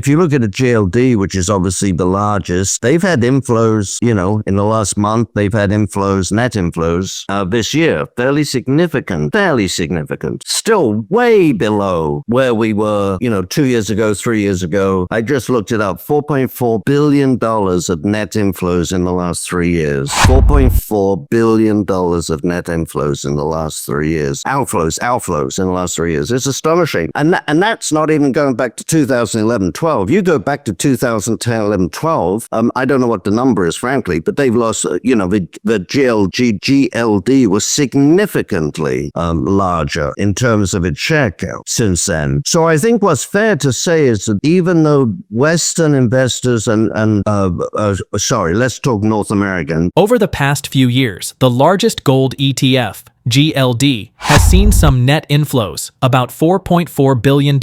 If you look at a GLD, which is obviously the largest, they've had inflows, in the last month, they've had inflows, net inflows, this year, fairly significant. Still way below where we were, 2 years ago, 3 years ago. I just looked it up, $4.4 billion of net inflows in the last 3 years. $4.4 billion of net inflows in the last 3 years. Outflows in the last 3 years. It's astonishing. And that's not even going back to 2011-12. You go back to 2010-11-12, I don't know what the number is, frankly, but they've lost, the GLD was significantly larger in terms of its share count since then. So I think what's fair to say is that even though Western investors let's talk North American. Over the past few years, the largest gold ETF, GLD, has seen some net inflows, about $4.4 billion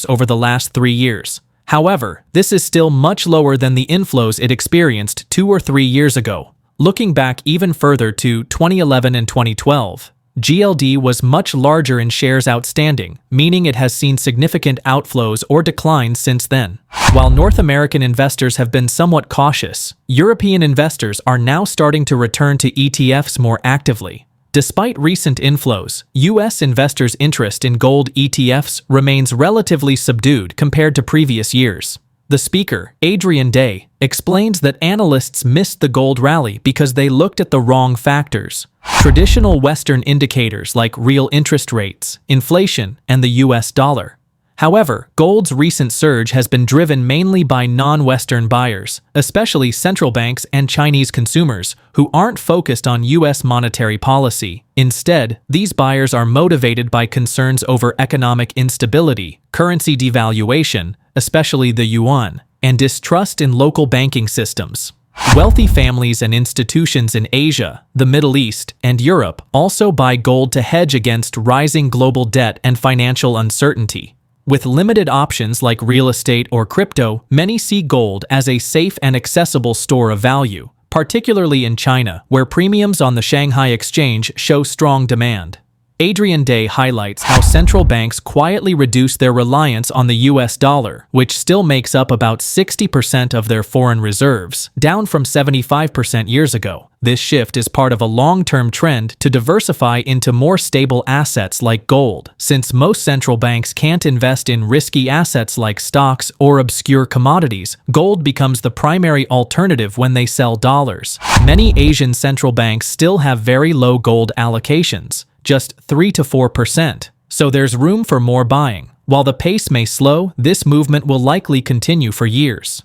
over the last 3 years. However, this is still much lower than the inflows it experienced 2 or 3 years ago. Looking back even further to 2011 and 2012, GLD was much larger in shares outstanding, meaning it has seen significant outflows or declines since then. While North American investors have been somewhat cautious, European investors are now starting to return to ETFs more actively. Despite recent inflows, U.S. investors' interest in gold ETFs remains relatively subdued compared to previous years. The speaker, Adrian, explains that analysts missed the gold rally because they looked at the wrong factors. Traditional Western indicators like real interest rates, inflation, and the U.S. dollar. However, gold's recent surge has been driven mainly by non-Western buyers, especially central banks and Chinese consumers, who aren't focused on U.S. monetary policy. Instead, these buyers are motivated by concerns over economic instability, currency devaluation, especially the yuan, and distrust in local banking systems. Wealthy families and institutions in Asia, the Middle East, and Europe also buy gold to hedge against rising global debt and financial uncertainty. With limited options like real estate or crypto, many see gold as a safe and accessible store of value, particularly in China, where premiums on the Shanghai exchange show strong demand. Adrian highlights how central banks quietly reduce their reliance on the US dollar, which still makes up about 60% of their foreign reserves, down from 75% years ago. This shift is part of a long-term trend to diversify into more stable assets like gold, since most central banks can't invest in risky assets like stocks or obscure commodities. Gold becomes the primary alternative when they sell dollars. Many Asian central banks still have very low gold allocations, just 3 to 4%, so there's room for more buying. While the pace may slow, this movement will likely continue for years.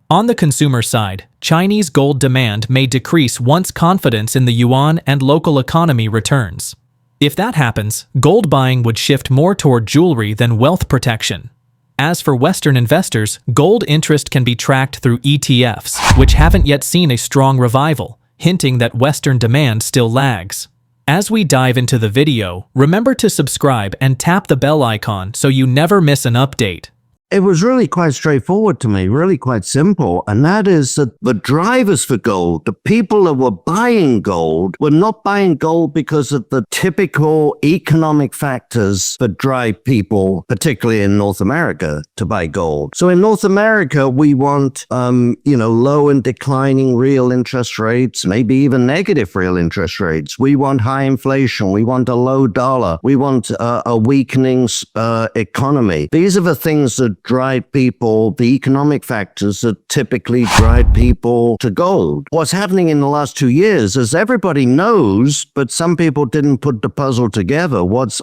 On the consumer side, Chinese gold demand may decrease once confidence in the yuan and local economy returns. If that happens, gold buying would shift more toward jewelry than wealth protection. As for Western investors, gold interest can be tracked through ETFs, which haven't yet seen a strong revival, hinting that Western demand still lags. As we dive into the video, remember to subscribe and tap the bell icon so you never miss an update. It was really quite straightforward to me, really quite simple, and that is that the drivers for gold, the people that were buying gold, were not buying gold because of the typical economic factors that drive people, particularly in North America, to buy gold. So in North America, we want, low and declining real interest rates, maybe even negative real interest rates. We want high inflation. We want a low dollar. We want a weakening economy. These are the things that drive people, the economic factors that typically drive people to gold. What's happening in the last 2 years, as everybody knows, but some people didn't put the puzzle together, what's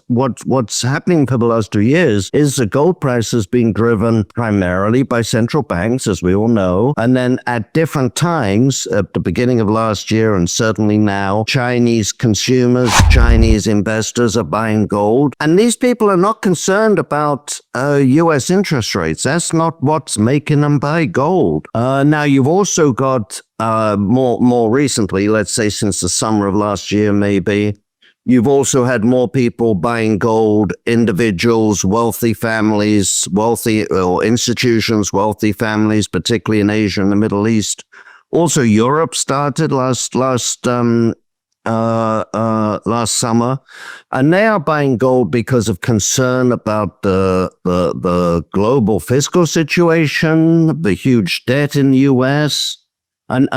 happening for the last 2 years is the gold price has been driven primarily by central banks, as we all know, and then at different times, at the beginning of last year and certainly now, Chinese consumers, Chinese investors are buying gold, and these people are not concerned about U.S. interest rates. That's not what's making them buy gold. Now, you've also got more recently, let's say since the summer of last year, maybe, you've also had more people buying gold, individuals, wealthy families, wealthy or institutions, wealthy families, particularly in Asia and the Middle East. Also, Europe started last last summer, and they are buying gold because of concern about the global fiscal situation, the huge debt in the US. And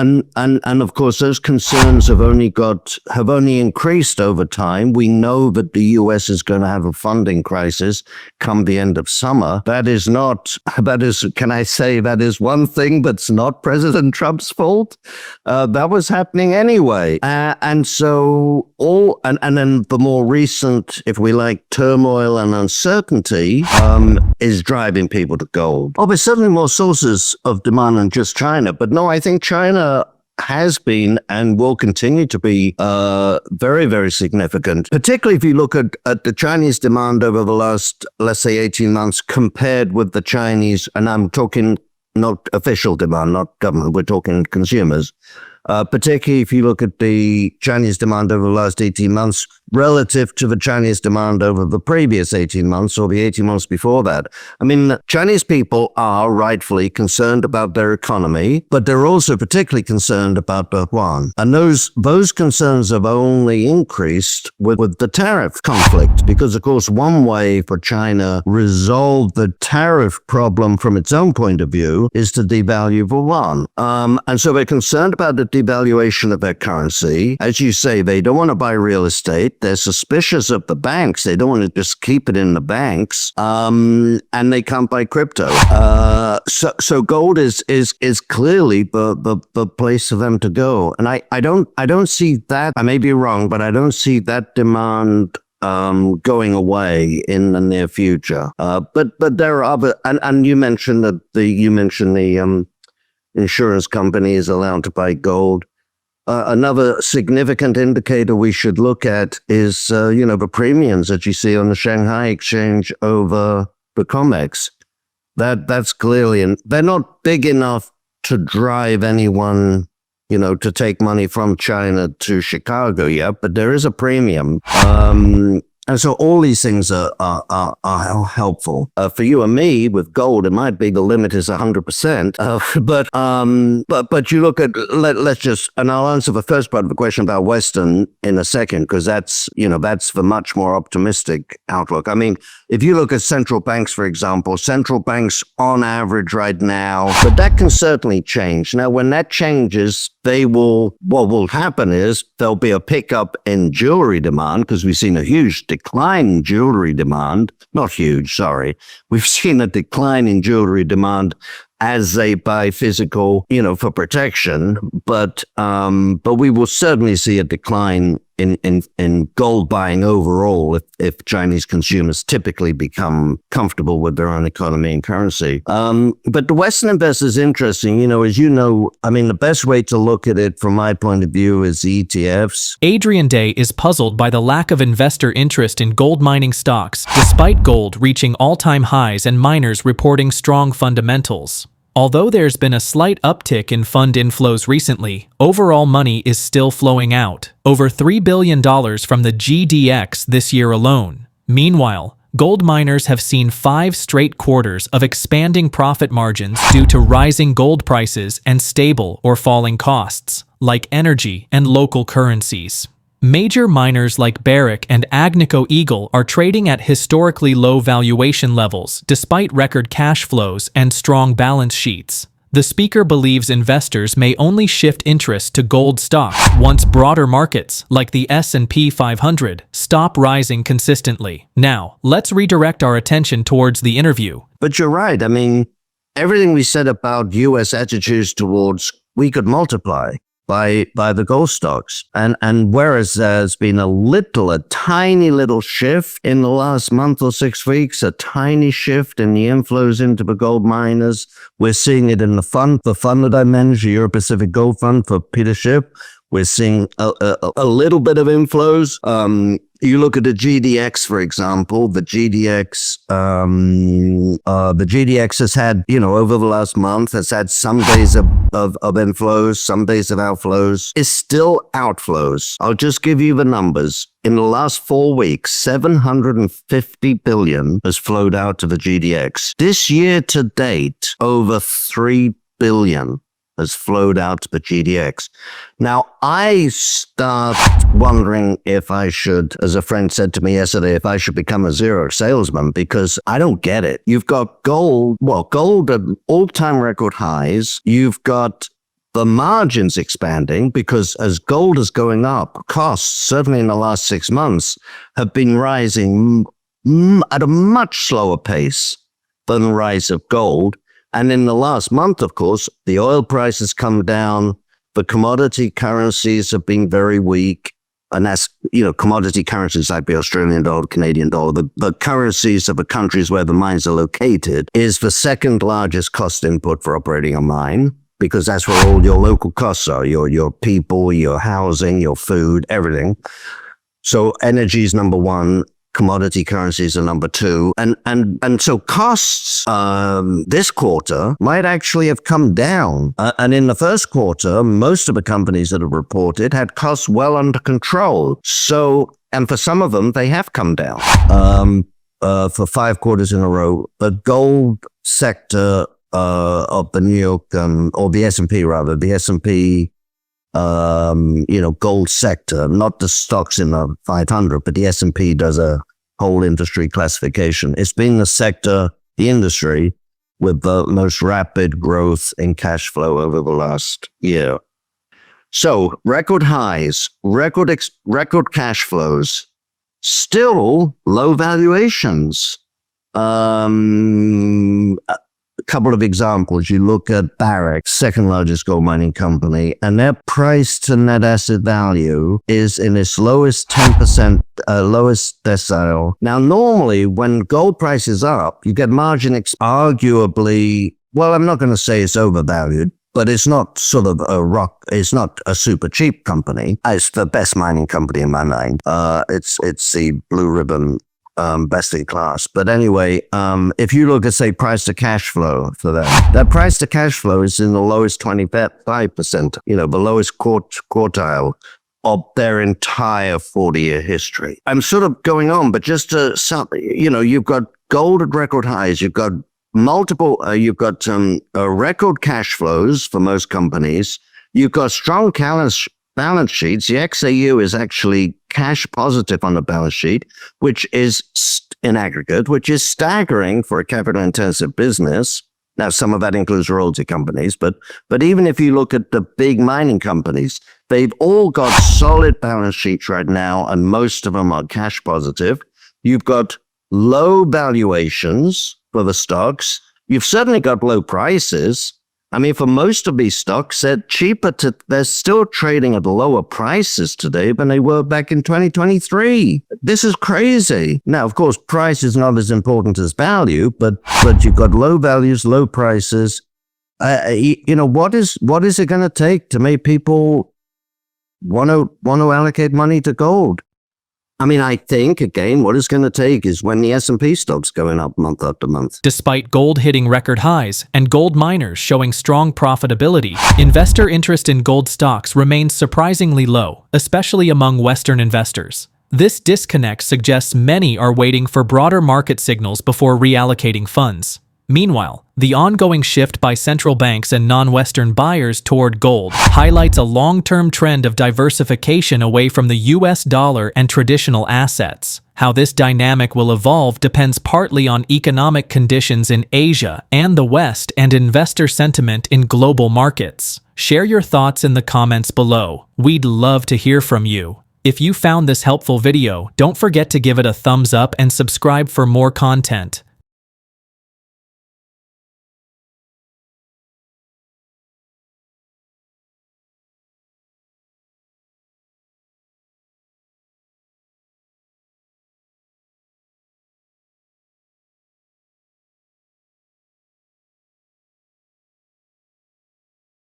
of course, those concerns have only increased over time. We know that the US is going to have a funding crisis come the end of summer. That is, can I say, that is one thing that's not President Trump's fault. That was happening anyway. And then the more recent, if we like, turmoil and uncertainty is driving people to gold. Oh, there's certainly more sources of demand than just China. But no, I think China has been and will continue to be very, very significant, particularly if you look at the Chinese demand over the last, let's say, 18 months compared with the Chinese, and I'm talking not official demand, not government, we're talking consumers. Particularly if you look at the Chinese demand over the last 18 months relative to the Chinese demand over the previous 18 months or the 18 months before that. I mean, Chinese people are rightfully concerned about their economy, but they're also particularly concerned about the yuan. And those concerns have only increased with the tariff conflict, because, of course, one way for China resolve the tariff problem from its own point of view is to devalue the yuan. And so they're concerned about the devaluation of their currency. As you say, they don't want to buy real estate. They're suspicious of the banks. They don't want to just keep it in the banks. And they can't buy crypto. So gold is clearly the place for them to go. And I don't see that. I may be wrong, but I don't see that demand going away in the near future. But there are other, and you mentioned the insurance company is allowed to buy gold. Another significant indicator we should look at is, the premiums that you see on the Shanghai exchange over the COMEX. That's clearly, and they're not big enough to drive anyone, to take money from China to Chicago yet, but there is a premium. And so all these things are helpful. For you and me, with gold, it might be the limit is 100%. But you look at, let's just, and I'll answer the first part of the question about Western in a second, because that's the much more optimistic outlook. I mean, if you look at central banks, for example, central banks on average right now, but that can certainly change. Now, when that changes, what will happen is there'll be a pickup in jewelry demand, because we've seen a huge decline in jewelry demand. Not huge, sorry. We've seen a decline in jewelry demand as they buy physical, for protection. But we will certainly see a decline in gold buying overall if Chinese consumers typically become comfortable with their own economy and currency. But the Western investor is interesting. As you know, I mean, the best way to look at it from my point of view is the ETFs. Adrian Day is puzzled by the lack of investor interest in gold mining stocks, despite gold reaching all-time highs and miners reporting strong fundamentals. Although there's been a slight uptick in fund inflows recently, overall money is still flowing out, over $3 billion from the GDX this year alone. Meanwhile, gold miners have seen 5 straight quarters of expanding profit margins due to rising gold prices and stable or falling costs, like energy and local currencies. Major miners like Barrick and Agnico Eagle are trading at historically low valuation levels despite record cash flows and strong balance sheets. The speaker believes investors may only shift interest to gold stocks once broader markets, like the S&P 500, stop rising consistently. Now, let's redirect our attention towards the interview. But you're right. I mean, everything we said about U.S. attitudes towards, we could multiply by the gold stocks. And whereas there's been a tiny little shift in the last month or 6 weeks, a tiny shift in the inflows into the gold miners, we're seeing it in the fund that I manage, the Euro Pacific Gold Fund for Peter Schiff. We're seeing a little bit of inflows. You look at the GDX, for example. The GDX has had, over the last month, has had some days of inflows, some days of outflows. It's still outflows. I'll just give you the numbers. In the last 4 weeks, 750 billion has flowed out to the GDX. This year to date, over 3 billion has flowed out to the GDX. Now, I start wondering if I should, as a friend said to me yesterday, if I should become a zero salesman, because I don't get it. You've got gold at all-time record highs. You've got the margins expanding because as gold is going up, costs, certainly in the last 6 months, have been rising at a much slower pace than the rise of gold. And in the last month, of course, the oil price has come down. The commodity currencies have been very weak. And that's, commodity currencies like the Australian dollar, Canadian dollar, the currencies of the countries where the mines are located is the second largest cost input for operating a mine, because that's where all your local costs are, your people, your housing, your food, everything. So energy is number one, commodity currencies are number two. And so costs this quarter might actually have come down. And in the first quarter, most of the companies that have reported had costs well under control. So, and for some of them, they have come down for 5 quarters in a row. The gold sector of the New York, or the S&P rather, the S&P, gold sector, not the stocks in the 500, but the S&P does a whole industry classification. It's been the industry with the most rapid growth in cash flow over the last year. So record highs, record cash flows, still low valuations. A couple of examples. You look at Barrick, second largest gold mining company, and their price to net asset value is in its lowest 10%, lowest decile. Now, normally when gold price is up, you get margin arguably, well, I'm not going to say it's overvalued, but it's not sort of it's not a super cheap company. It's the best mining company in my mind. It's the blue ribbon best in class. But anyway, if you look at, say, price to cash flow for that price to cash flow is in the lowest 25%, the lowest quartile of their entire 40-year history. I'm sort of going on, but just to, you've got gold at record highs, you've got record cash flows for most companies, you've got strong balance sheets. The XAU is actually cash positive on the balance sheet, which is in aggregate, which is staggering for a capital intensive business. Now, some of that includes royalty companies, but even if you look at the big mining companies, they've all got solid balance sheets right now, and most of them are cash positive. You've got low valuations for the stocks. You've certainly got low prices. I mean, for most of these stocks, they're still trading at lower prices today than they were back in 2023. This is crazy. Now, of course, price is not as important as value, but you've got low values, low prices. What is it going to take to make people want to allocate money to gold? I mean, I think, again, what it's going to take is when the S&P stops going up month after month. Despite gold hitting record highs and gold miners showing strong profitability, investor interest in gold stocks remains surprisingly low, especially among Western investors. This disconnect suggests many are waiting for broader market signals before reallocating funds. Meanwhile, the ongoing shift by central banks and non-Western buyers toward gold highlights a long-term trend of diversification away from the US dollar and traditional assets. How this dynamic will evolve depends partly on economic conditions in Asia and the West and investor sentiment in global markets. Share your thoughts in the comments below. We'd love to hear from you. If you found this helpful video, don't forget to give it a thumbs up and subscribe for more content.